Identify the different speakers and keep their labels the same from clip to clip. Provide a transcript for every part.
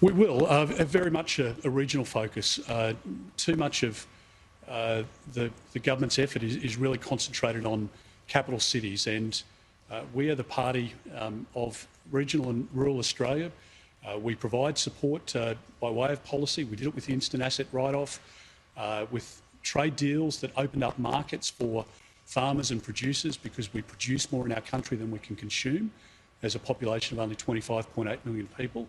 Speaker 1: We will. Very much a regional focus. Too much of the government's effort is really concentrated on capital cities, and we are the party of regional and rural Australia. We provide support by way of policy. We did it with the instant asset write-off, with trade deals that opened up markets for farmers and producers, because we produce more in our country than we can consume as a population of only 25.8 million people.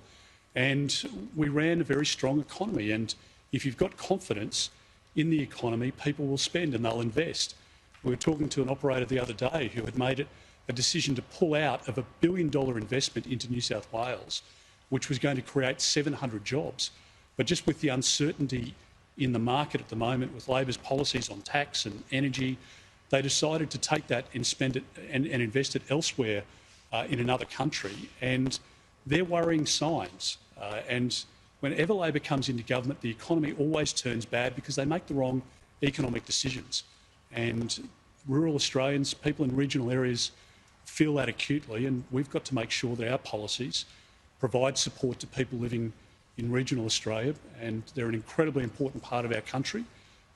Speaker 1: And we ran a very strong economy. And if you've got confidence in the economy, people will spend and they'll invest. We were talking to an operator the other day who had made a decision to pull out of $1 billion investment into New South Wales, which was going to create 700 jobs. But just with the uncertainty in the market at the moment, with Labor's policies on tax and energy, they decided to take that and spend it and invest it elsewhere in another country. And they're worrying signs. And whenever Labor comes into government, the economy always turns bad because they make the wrong economic decisions. And rural Australians, people in regional areas, feel that acutely, and we've got to make sure that our policies provide support to people living in regional Australia, and they're an incredibly important part of our country,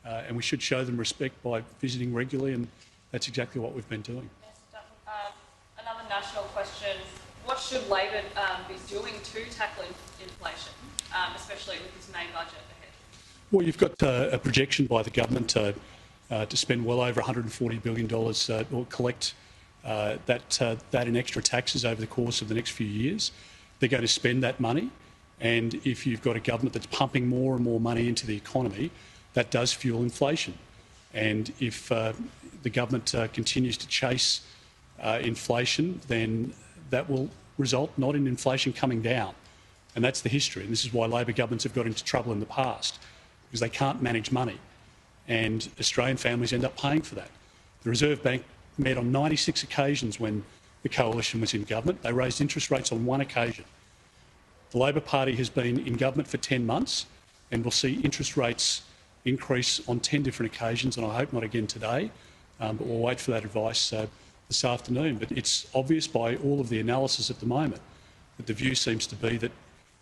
Speaker 1: and we should show them respect by visiting regularly, and that's exactly what we've been doing.
Speaker 2: Another national question: what should Labor be doing to tackle inflation, especially with this May budget ahead?
Speaker 1: Well, you've got a projection by the government to spend well over $140 billion or collect that in extra taxes over the course of the next few years. They're going to spend that money, and if you've got a government that's pumping more and more money into the economy, that does fuel inflation. And if the government continues to chase inflation, then that will result not in inflation coming down. And that's the history. And this is why Labor governments have got into trouble in the past, because they can't manage money. And Australian families end up paying for that. The Reserve Bank met on 96 occasions when the coalition was in government. They raised interest rates on one occasion. The Labor Party has been in government for 10 months and will see interest rates increase on 10 different occasions, and I hope not again today, but we'll wait for that advice this afternoon. But it's obvious by all of the analysis at the moment that the view seems to be that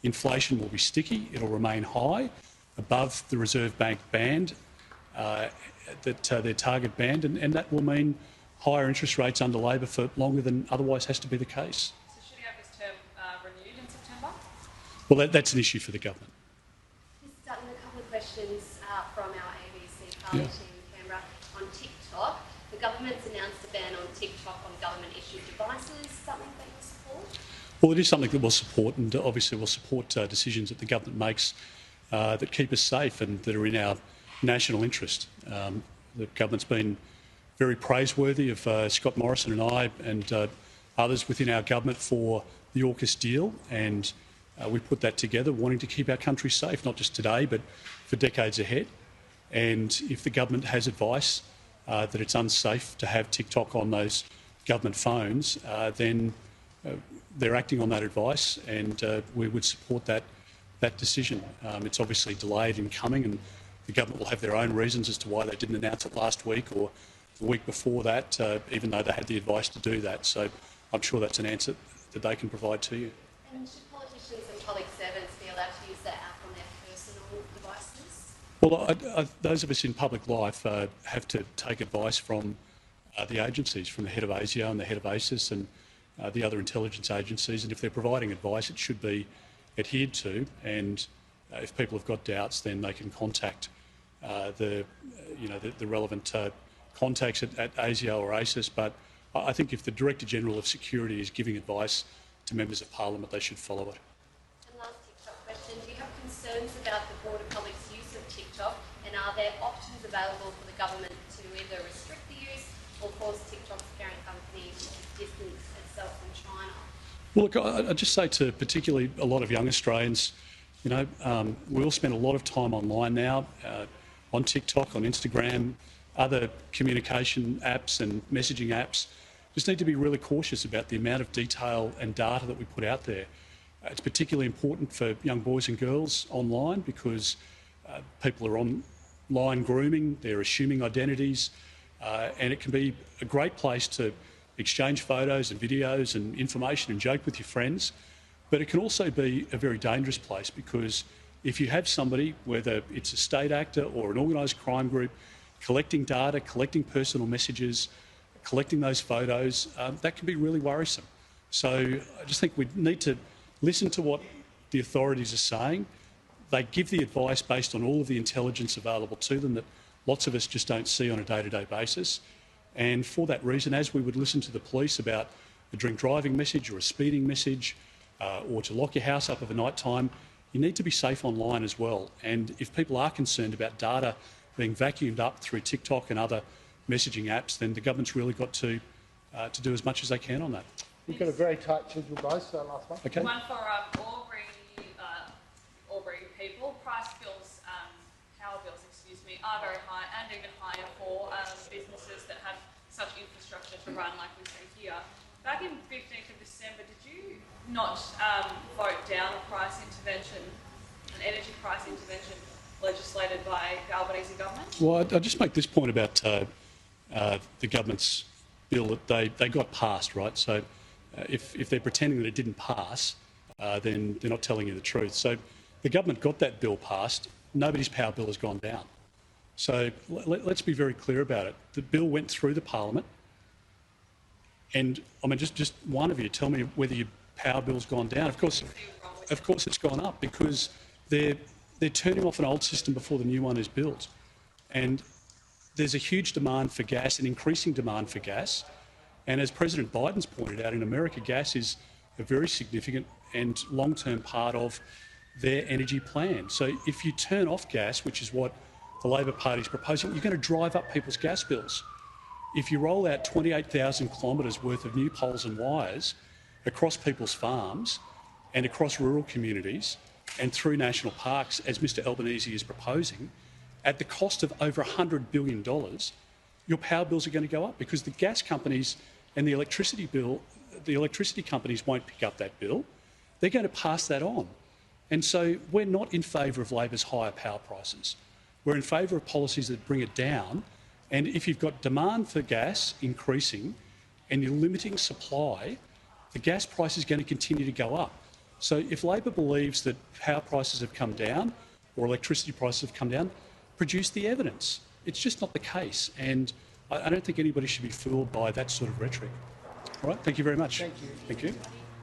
Speaker 1: inflation will be sticky, it'll remain high, above the Reserve Bank band, their target band, and that will mean higher interest rates under Labor for longer than otherwise has to be the case.
Speaker 2: So should he have his term renewed in September?
Speaker 1: Well, that's an issue for the government.
Speaker 3: Mr. Dutton, a couple of questions from our ABC party team in Canberra on TikTok. The government's announced a ban on TikTok on government-issued devices, something that you support?
Speaker 1: Well, it is something that we'll support, and obviously we'll support decisions that the government makes that keep us safe and that are in our national interest. The government's been very praiseworthy of Scott Morrison and I and others within our government for the AUKUS deal, and we put that together wanting to keep our country safe, not just today but for decades ahead. And if the government has advice that it's unsafe to have TikTok on those government phones, then they're acting on that advice, and we would support that decision. It's obviously delayed in coming, and the government will have their own reasons as to why they didn't announce it last week or the week before that, even though they had the advice to do that. So I'm sure that's an answer that they can provide to you.
Speaker 3: And should politicians and public servants be allowed to use that app on their personal devices?
Speaker 1: Well, those of us in public life have to take advice from the agencies, from the head of ASIO and the head of ACIS and the other intelligence agencies, and if they're providing advice, it should be adhered to. And if people have got doubts, then they can contact the relevant contacts at ASIO or ACIS. But I think if the Director General of Security is giving advice to members of Parliament, they should follow it.
Speaker 3: And last TikTok question: do you have concerns about the broader public's use of TikTok, and are there options available for the government to either restrict the use or force TikTok's parent company to distance itself from China?
Speaker 1: Well, look, I'd just say to particularly a lot of young Australians, we all spend a lot of time online now, on TikTok, on Instagram, other communication apps and messaging apps. Just need to be really cautious about the amount of detail and data that we put out there. It's particularly important for young boys and girls online because people are online grooming, they're assuming identities, and it can be a great place to exchange photos and videos and information and joke with your friends. But it can also be a very dangerous place, because if you have somebody, whether it's a state actor or an organised crime group, collecting data, collecting personal messages, collecting those photos, that can be really worrisome. So I just think we need to listen to what the authorities are saying. They give the advice based on all of the intelligence available to them that lots of us just don't see on a day-to-day basis. And for that reason, as we would listen to the police about a drink driving message or a speeding message, or to lock your house up of a night time, you need to be safe online as well. And if people are concerned about data being vacuumed up through TikTok and other messaging apps, then the government's really got to do as much as they can on that.
Speaker 4: We've got a very tight schedule, guys, so last one.
Speaker 1: Okay.
Speaker 2: One for Albury people. Price bills, power bills, excuse me, are very high, and even higher for businesses that have such infrastructure to run like we see here. Back in 15th of December, did you not vote down a price intervention, an energy price intervention legislated by the Albanese government? Well,
Speaker 1: I'll just make this point about the government's bill that they got passed, right? So if they're pretending that it didn't pass, then they're not telling you the truth. So the government got that bill passed. Nobody's power bill has gone down. So let's be very clear about it. The bill went through the parliament, and I mean, just one of you tell me whether your power bill's gone down. Of course it's gone up, because they're turning off an old system before the new one is built. And there's a huge demand for gas, an increasing demand for gas. And as President Biden's pointed out, in America, gas is a very significant and long-term part of their energy plan. So if you turn off gas, which is what the Labor Party is proposing, you're going to drive up people's gas bills. If you roll out 28,000 kilometres worth of new poles and wires across people's farms and across rural communities and through national parks, as Mr Albanese is proposing, at the cost of over $100 billion, your power bills are going to go up, because the gas companies and the electricity companies won't pick up that bill. They're going to pass that on. And so we're not in favour of Labor's higher power prices. We're in favour of policies that bring it down. And if you've got demand for gas increasing and you're limiting supply, the gas price is going to continue to go up. So if Labor believes that power prices have come down or electricity prices have come down, produce the evidence. It's just not the case. And I don't think anybody should be fooled by that sort of rhetoric. All right, thank you very much.
Speaker 4: Thank you.
Speaker 1: Thank you.